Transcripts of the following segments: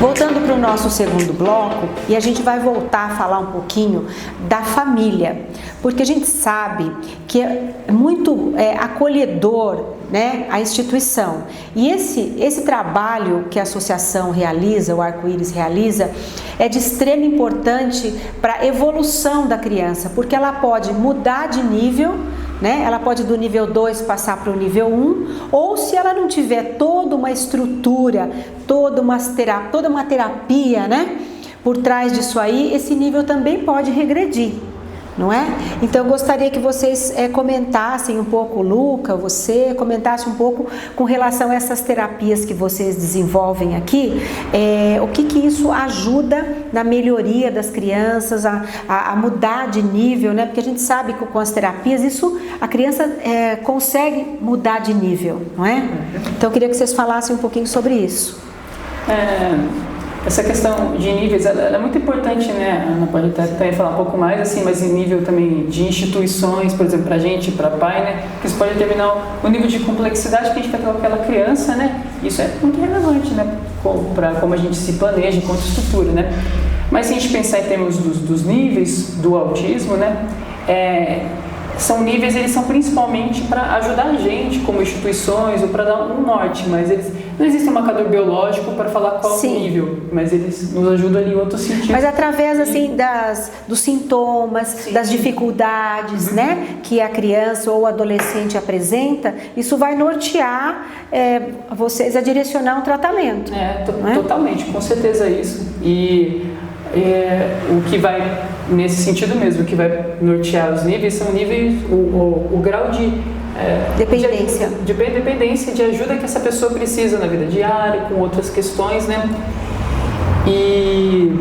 Voltando para o nosso segundo bloco, e a gente vai voltar a falar um pouquinho da família, porque a gente sabe que é muito acolhedor, né, a instituição. E esse trabalho que a associação realiza, o Arco-Íris realiza, é de extrema importância para a evolução da criança, porque ela pode mudar de nível, né? Ela pode do nível 2 passar para o nível 1, ou se ela não tiver toda uma estrutura, toda uma terapia, né, por trás disso aí, esse nível também pode regredir, não é? Então eu gostaria que vocês comentassem um pouco, Luca, você comentasse um pouco com relação a essas terapias que vocês desenvolvem aqui, o que isso ajuda na melhoria das crianças, a mudar de nível, né? Porque a gente sabe que com as terapias a criança consegue mudar de nível, não é? Então eu queria que vocês falassem um pouquinho sobre isso. Essa questão de níveis, ela é muito importante, né? A Ana pode até falar um pouco mais, assim, mas em nível também de instituições, por exemplo, para a gente, para pai, né? Que isso pode determinar o nível de complexidade que a gente vai ter com aquela criança, né? Isso é muito relevante, né? Para como a gente se planeja enquanto estrutura, né? Mas se a gente pensar em termos dos níveis do autismo, né? São níveis, eles são principalmente para ajudar a gente como instituições ou para dar um norte, mas não existe um marcador biológico para falar qual o nível, mas eles nos ajudam ali em outros sentidos. Mas através assim dos sintomas, das dificuldades, né, que a criança ou o adolescente apresenta, isso vai nortear vocês a direcionar um tratamento. Totalmente, com certeza isso. E o que vai nesse sentido mesmo, o que vai nortear os níveis são níveis, o grau de dependência. De dependência, de ajuda que essa pessoa precisa na vida diária, com outras questões, né? E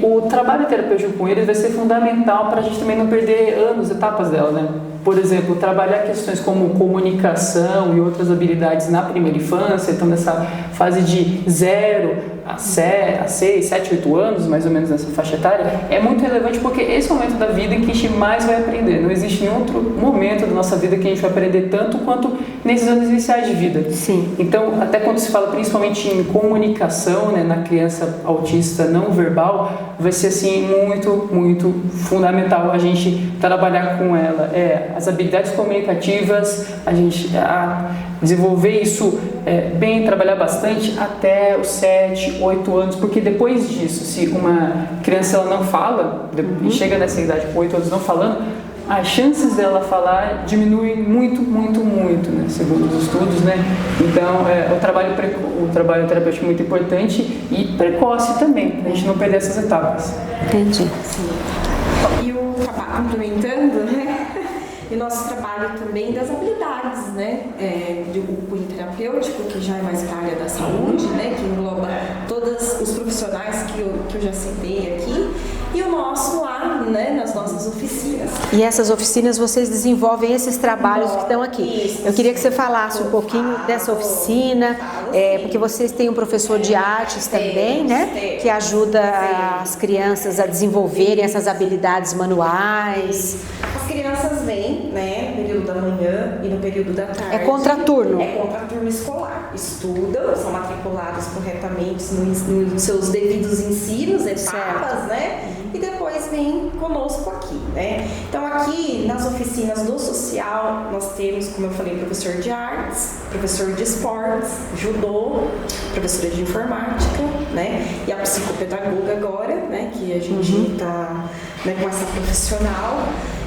o trabalho terapêutico com eles vai ser fundamental para a gente também não perder anos, etapas dela, né? Por exemplo, trabalhar questões como comunicação e outras habilidades na primeira infância, então nessa fase de 0 a 6, 7, 8 anos, mais ou menos nessa faixa etária, é muito relevante porque esse é o momento da vida em que a gente mais vai aprender. Não existe nenhum outro momento da nossa vida que a gente vai aprender tanto quanto nesses anos iniciais de vida. Sim. Então, até quando se fala principalmente em comunicação, né, na criança autista não verbal, vai ser assim muito, muito fundamental a gente trabalhar com ela. As habilidades comunicativas, a gente desenvolver isso bem, trabalhar bastante até os 7, 8 anos, porque depois disso, se uma criança ela não fala, e chega nessa idade com 8 anos não falando, as chances dela falar diminuem muito, muito, muito, né, segundo os estudos, né? Então, o trabalho terapêutico é muito importante e precoce também, para a gente não perder essas etapas. Entendi. Sim. E o trabalho, complementando, né? E nosso trabalho também das habilidades, né? O cunho terapêutico, que já é mais para a área da saúde, né? Que engloba todos os profissionais que eu já citei aqui. E o nosso lá, né, nas nossas oficinas. E essas oficinas vocês desenvolvem esses trabalhos que estão aqui. Isso. Eu queria que você falasse um pouquinho dessa oficina, porque vocês têm um professor de artes também, né, que ajuda as crianças a desenvolverem essas habilidades manuais. As crianças vêm, né, no período da manhã e no período da tarde. É contraturno? É contraturno escolar. Estudam, são matriculados corretamente nos seus devidos ensinos, etapas, né? E depois vem conosco aqui, né? Então aqui nas oficinas do social nós temos, como eu falei, professor de artes, professor de esportes, judô, professora de informática, né? E a psicopedagoga agora, né? Que a gente está, né, com essa profissional.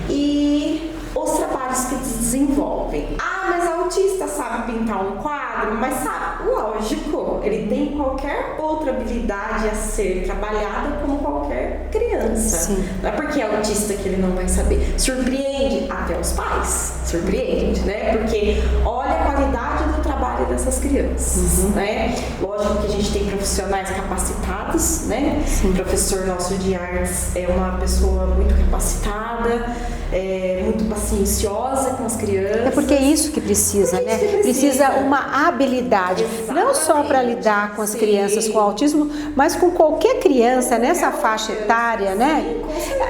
E os trabalhos que desenvolvem. Mas autista sabe pintar um quadro, mas sabe, lógico, ele tem qualquer outra habilidade a ser trabalhada como qualquer criança. Sim. Não é porque é autista que ele não vai saber. Surpreende até os pais, surpreende, né? Porque olha a qualidade do trabalho dessas crianças, né? Lógico que a gente tem profissionais capacitados, né? Sim. O professor nosso de artes é uma pessoa muito capacitada, muito pacienciosa com as crianças. É porque é isso que precisa, né? Precisa uma habilidade, não só para lidar com as crianças com autismo, mas com qualquer criança nessa faixa etária, né?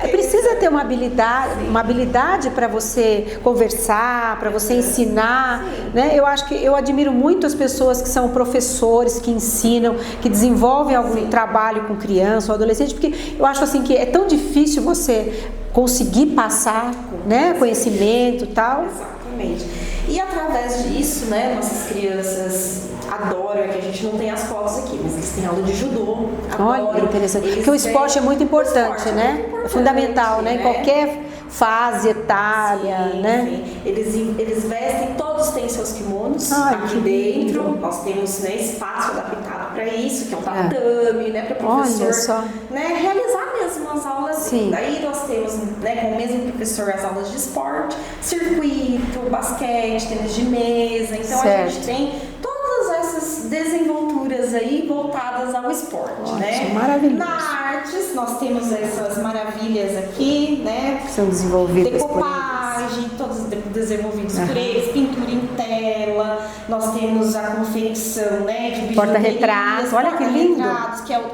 Precisa ter uma habilidade para você conversar expressar, para você ensinar, né? Eu acho que eu admiro muito as pessoas que são professores, que ensinam, que desenvolvem algum trabalho com criança ou adolescente, porque eu acho assim que é tão difícil você conseguir passar, né, conhecimento e tal. Exatamente. E através disso, né, nossas crianças adoram, que a gente não tem as fotos aqui, mas eles têm aula de judô, adoram. Olha, interessante. Porque o esporte é muito importante, né? É fundamental, né? Em qualquer fase etária, né? Sim. Eles vestem, todos têm seus kimonos aqui dentro. Nós temos, né, espaço adaptado para isso, que é um tatame, né, para o professor, né, realizar mesmo as aulas. Sim. Daí nós temos, né, com o mesmo professor, as aulas de esporte, circuito, basquete, tênis de mesa. Então a gente tem todas essas desenvolturas aí voltadas ao esporte, né? Maravilhoso. Na artes, nós temos essas maravilhas aqui, né? Que são desenvolvidas decopagem, todos desenvolvidos por eles, pintura em tela, nós temos a confecção, né, de porta-retratos, olha que lindo!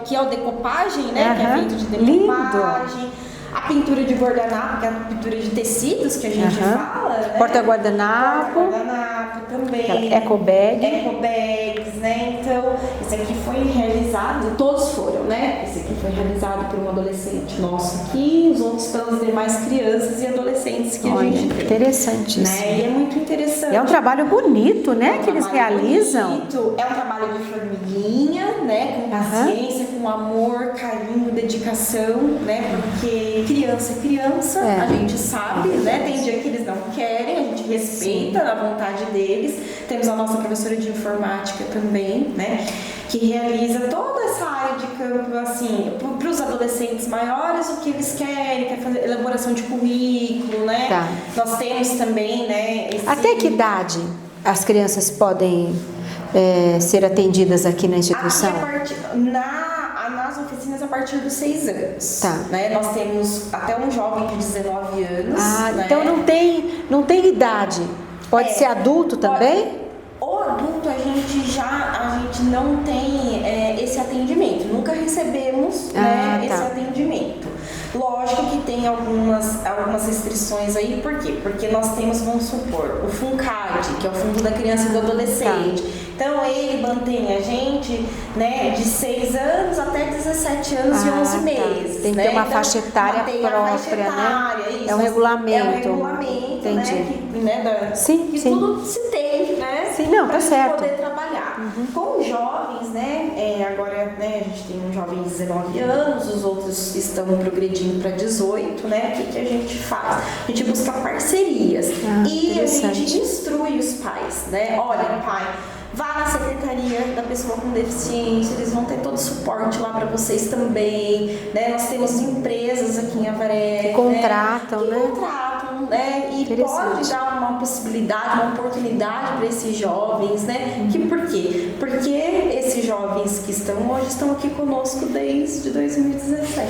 Que é o decopagem, né? Que é feito de decopagem. Lindo. A pintura de guardanapo, que é a pintura de tecidos que a gente fala, né? Porta-guardanapo. Porta-guardanapo também. Ecobags, né? Então, esse aqui foi realizado, todos foram, né? Esse aqui foi realizado por um adolescente nosso aqui, os outros pelas demais crianças e adolescentes que a gente tem. Interessante isso. Né? E é muito interessante. É um trabalho bonito, né? Que eles realizam. Bonito. É um trabalho de formiguinha, né? Com paciência, com amor, carinho, dedicação, né? Porque criança é criança, a gente sabe, né? Tem dia que eles não querem, a gente respeita a vontade deles. Temos a nossa professora de informática também, né? Que realiza toda essa área de campo, assim, para os adolescentes maiores, o que eles querem, quer fazer elaboração de currículo, né? Nós temos também, né? Até que idade as crianças podem ser atendidas aqui na instituição? Aqui nas oficinas a partir dos 6 anos. Né? Nós temos até um jovem de 19 anos. Né? Então não tem idade. Pode ser adulto também? O adulto a gente não tem esse atendimento. Nunca recebemos esse atendimento. Lógico que tem algumas restrições aí, por quê? Porque nós temos, vamos supor, o FUNCAD, que é o Fundo da Criança e do Adolescente. Então ele mantém a gente, né, de 6 anos até 17 anos e 11 meses. Tem que ter uma faixa etária própria, né? É um regulamento. É um regulamento, entendi. né? Que tudo se tem, né? Sim, não, tá certo. Poder trabalhar. Com os jovens, né? Agora, né, a gente tem um jovem de 19 anos, os outros estão progredindo para 18, né? O que a gente faz? A gente busca parcerias e a gente instrui os pais, né? Olha, pai, vá na secretaria da pessoa com deficiência, eles vão ter todo o suporte lá para vocês também, né? Nós temos empresas aqui em Avaré que contratam, né? E pode dar uma possibilidade, uma oportunidade para esses jovens, né? Por quê? Porque esses jovens que estão hoje estão aqui conosco desde 2017.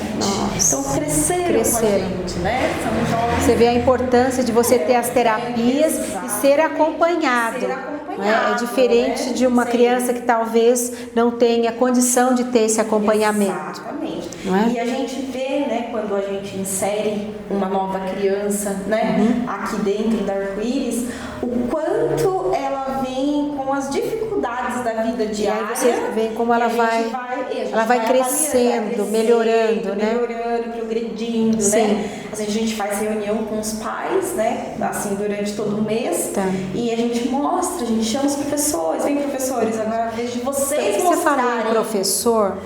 Então cresceram com a gente, né? São jovens. Você vê a importância de você ter as terapias e ser acompanhado. É diferente de uma criança que talvez não tenha condição de ter esse acompanhamento. Exatamente. E a gente vê, né, quando a gente insere uma nova criança, né, aqui dentro da Arco-Íris, o quanto ela vem com as dificuldades da vida diária. E aí você vê como ela vai crescendo, melhorando, né? Melhorando, progredindo, né? Assim, a gente faz reunião com os pais, né? Assim, durante todo o mês. E a gente mostra, a gente chama os professores. Vem, professores, agora é a vez de vocês mostrarem. Você falou em professor,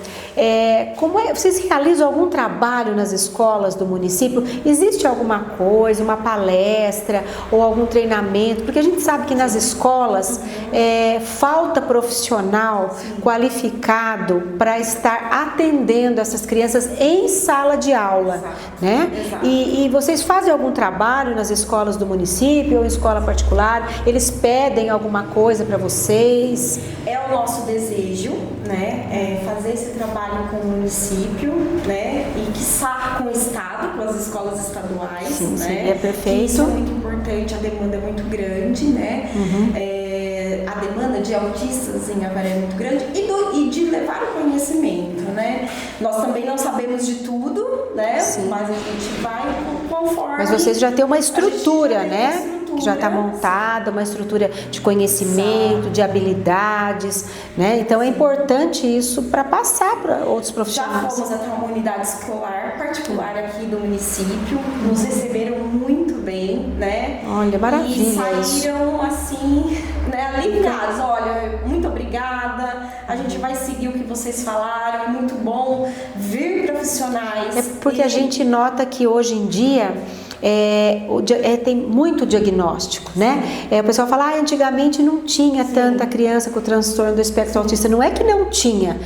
vocês realizam algum trabalho nas escolas do município? Existe alguma coisa, uma palestra ou algum treinamento? Porque a gente sabe que nas escolas falta profissional qualificado para estar atendendo essas crianças em sala de aula, né? E vocês fazem algum trabalho nas escolas do município ou em escola particular? Eles pedem alguma coisa para vocês? É o nosso desejo, né? Fazer esse trabalho com o município, né? E quiçá com o estado, com as escolas estaduais, sim, né? Seria perfeito. Isso é muito importante, a demanda é muito grande, né? A demanda de autistas em Avaré é muito grande e de levar o conhecimento, né? Nós também não sabemos de tudo, né? Mas a gente vai conforme. Mas vocês já têm uma estrutura, né? que já está montada, uma estrutura de conhecimento, de habilidades, né? Então é importante isso para passar para outros profissionais. Já fomos até uma unidade escolar particular aqui do município, nos receberam muito bem, né? Olha, maravilha. E saíram assim, né, aliviados. Olha, muito obrigada, a gente vai seguir o que vocês falaram, é muito bom ver profissionais. É porque a gente nota que hoje em dia tem muito diagnóstico, né? O pessoal fala, antigamente não tinha tanta criança com transtorno do espectro autista. Não é que não tinha,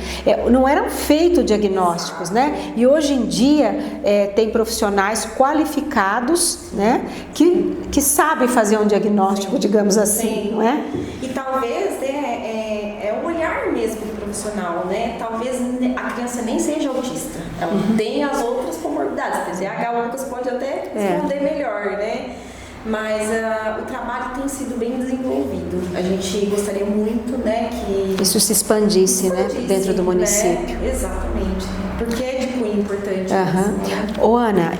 não eram feitos diagnósticos, né? E hoje em dia tem profissionais qualificados, né? Que sabem fazer um diagnóstico, digamos assim, não é? E talvez é o olhar mesmo do profissional, né? Talvez a criança nem seja autista, ela tem as outras comorbidades, TDAH, o Lucas pode até responder melhor, né? Mas o trabalho tem sido bem desenvolvido. A gente gostaria muito, né, que isso se expandisse, né, dentro do município. Né? Exatamente, porque é de cunho importante. Ô Ana,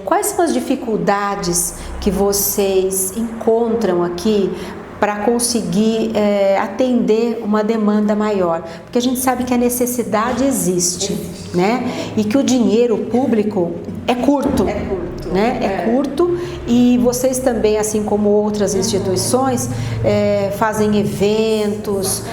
quais são as dificuldades que vocês encontram aqui para conseguir atender uma demanda maior? Porque a gente sabe que a necessidade existe, né? E que o dinheiro público é curto. Né? É curto, e vocês também, assim como outras instituições, fazem eventos,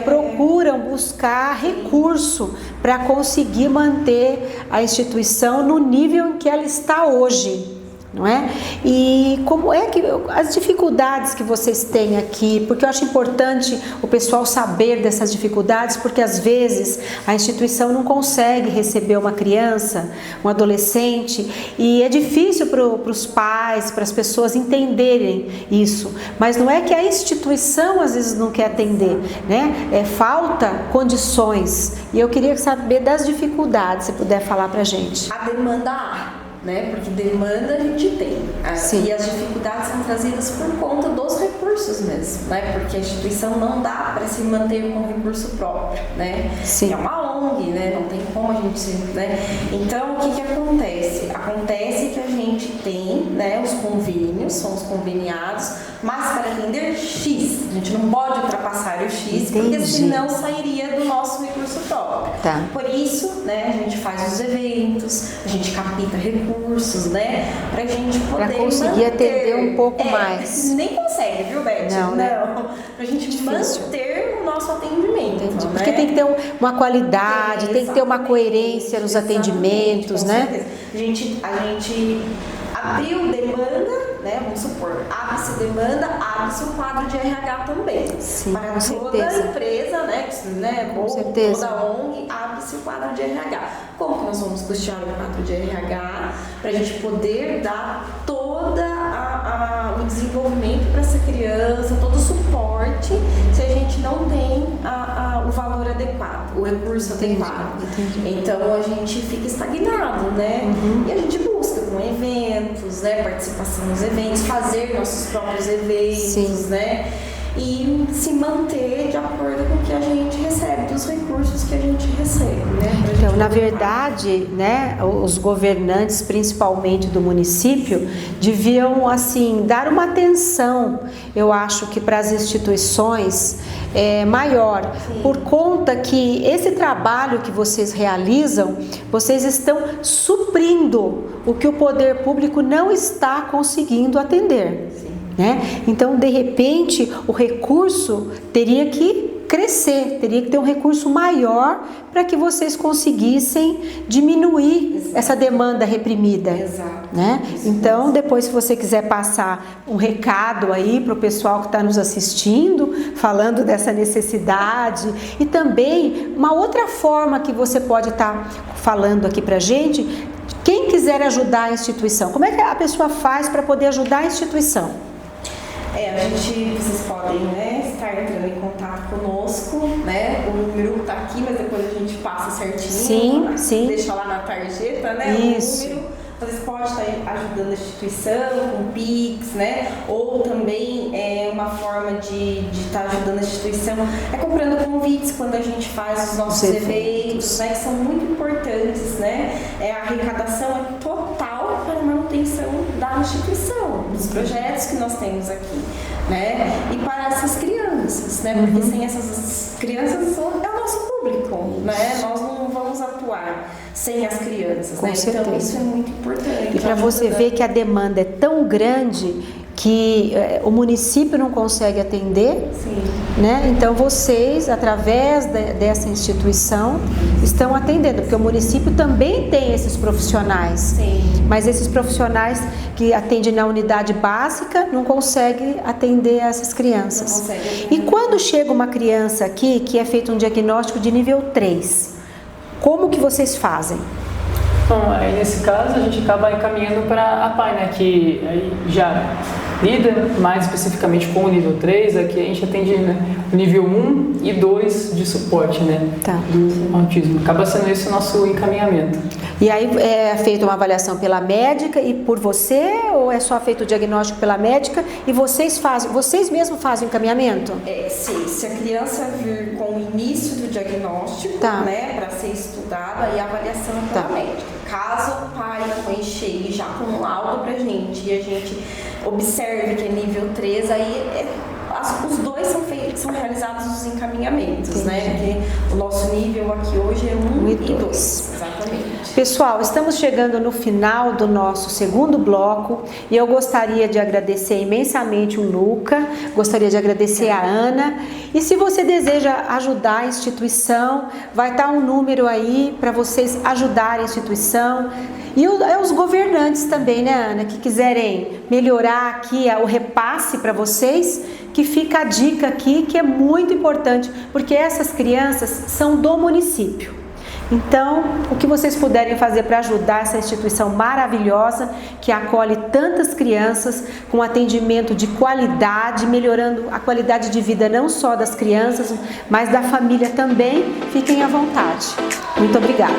procuram buscar recurso para conseguir manter a instituição no nível em que ela está hoje. Não é? E como é que as dificuldades que vocês têm aqui, porque eu acho importante o pessoal saber dessas dificuldades, porque às vezes a instituição não consegue receber uma criança, um adolescente, e é difícil para os pais, para as pessoas entenderem isso, mas não é que a instituição às vezes não quer atender, né? Falta condições, e eu queria saber das dificuldades, se puder falar para a gente. A demanda há. Né? Porque demanda a gente tem. E as dificuldades são trazidas por conta dos recursos mesmo, né? Porque a instituição não dá para se manter com recurso próprio, né? Sim. É uma ONG, né? Não tem como a gente, né? Então, o que acontece? Acontece que a gente tem, né, os convênios, são os conveniados, mas para atender X, a gente não pode ultrapassar o X, porque senão sairia do nosso recurso próprio. Tá. Por isso, né, a gente faz os eventos, a gente capta recursos, né, pra gente poder conseguir atender um pouco mais. Nem consegue, viu, Beth? Não, né? Pra gente manter o nosso atendimento. Então, porque tem que ter uma qualidade, tem que ter uma coerência nos atendimentos, né? A gente abriu demanda, né? Vamos supor, abre-se demanda, abre-se o quadro de RH também. Sim, para com toda certeza. Empresa, né? Com certeza. Toda ONG, abre-se o quadro de RH. Como que nós vamos custear o quadro de RH para a gente poder dar todo o desenvolvimento para essa criança, todo o suporte, se a gente não tem o valor adequado, o recurso adequado. Entendi. Então a gente fica estagnado, né? E a gente busca com eventos, né? Participação nos eventos, fazer nossos próprios eventos, né? E se manter de acordo com o que a gente recebe, dos recursos que a gente recebe, né? Então, na verdade, né, os governantes, principalmente do município, deviam, assim, dar uma atenção, eu acho que para as instituições maior, por conta que esse trabalho que vocês realizam, vocês estão suprindo o que o poder público não está conseguindo atender. Né? Então, de repente, o recurso teria que crescer, teria que ter um recurso maior para que vocês conseguissem diminuir essa demanda reprimida. Né? Então, depois, se você quiser passar um recado aí para o pessoal que está nos assistindo, falando dessa necessidade, e também uma outra forma que você pode estar falando aqui para a gente, quem quiser ajudar a instituição, como é que a pessoa faz para poder ajudar a instituição? Vocês podem, né, estar entrando em contato conosco, né? O número está aqui, mas depois a gente passa certinho. Sim. Deixa lá na tarjeta, né? Isso. O número. Vocês podem estar ajudando a instituição com Pix, né? Ou também uma forma de estar ajudando a instituição comprando convites quando a gente faz os nossos eventos, né? Que são muito importantes, né? A arrecadação é total para manutenção da instituição, dos projetos que nós temos aqui, né? E para essas crianças, né? Porque sem essas crianças é o nosso público, né? Nós não vamos atuar sem as crianças, Com né? certeza. Então isso é muito importante. E para você ver que a demanda é tão grande que o município não consegue atender, Sim. né? Então vocês, através dessa instituição, estão atendendo, porque o município também tem esses profissionais. Sim. Mas esses profissionais que atendem na unidade básica não conseguem atender essas crianças. Não consegue atender. E quando chega uma criança aqui que é feito um diagnóstico de nível 3, como que vocês fazem? Então, aí nesse caso, a gente acaba encaminhando para a PAI, né, que aí já lida mais especificamente com o nível 3, aqui a gente atende, né, o nível 1 e 2 de suporte, né, Tá. do autismo. Acaba sendo esse o nosso encaminhamento. E aí é feita uma avaliação pela médica e por você, ou é só feito o diagnóstico pela médica e vocês mesmos fazem o encaminhamento? Se a criança vir com o início do diagnóstico, Tá. né, para ser estudada, e a avaliação é pela Tá. médica. Caso o pai e a mãe chegue já com um laudo pra gente e a gente observe que é nível 3, aí os dois são realizados os encaminhamentos, Entendi. né? Porque o nosso nível aqui hoje é 1 e 2. 2. Exatamente. Pessoal, estamos chegando no final do nosso segundo bloco e eu gostaria de agradecer imensamente o Luca, gostaria de agradecer a Ana. E se você deseja ajudar a instituição, vai estar um número aí para vocês ajudarem a instituição. E os governantes também, né, Ana, que quiserem melhorar aqui o repasse para vocês, que fica a dica aqui, que é muito importante, porque essas crianças são do município. Então, o que vocês puderem fazer para ajudar essa instituição maravilhosa, que acolhe tantas crianças, com atendimento de qualidade, melhorando a qualidade de vida não só das crianças, mas da família também, fiquem à vontade. Muito obrigada.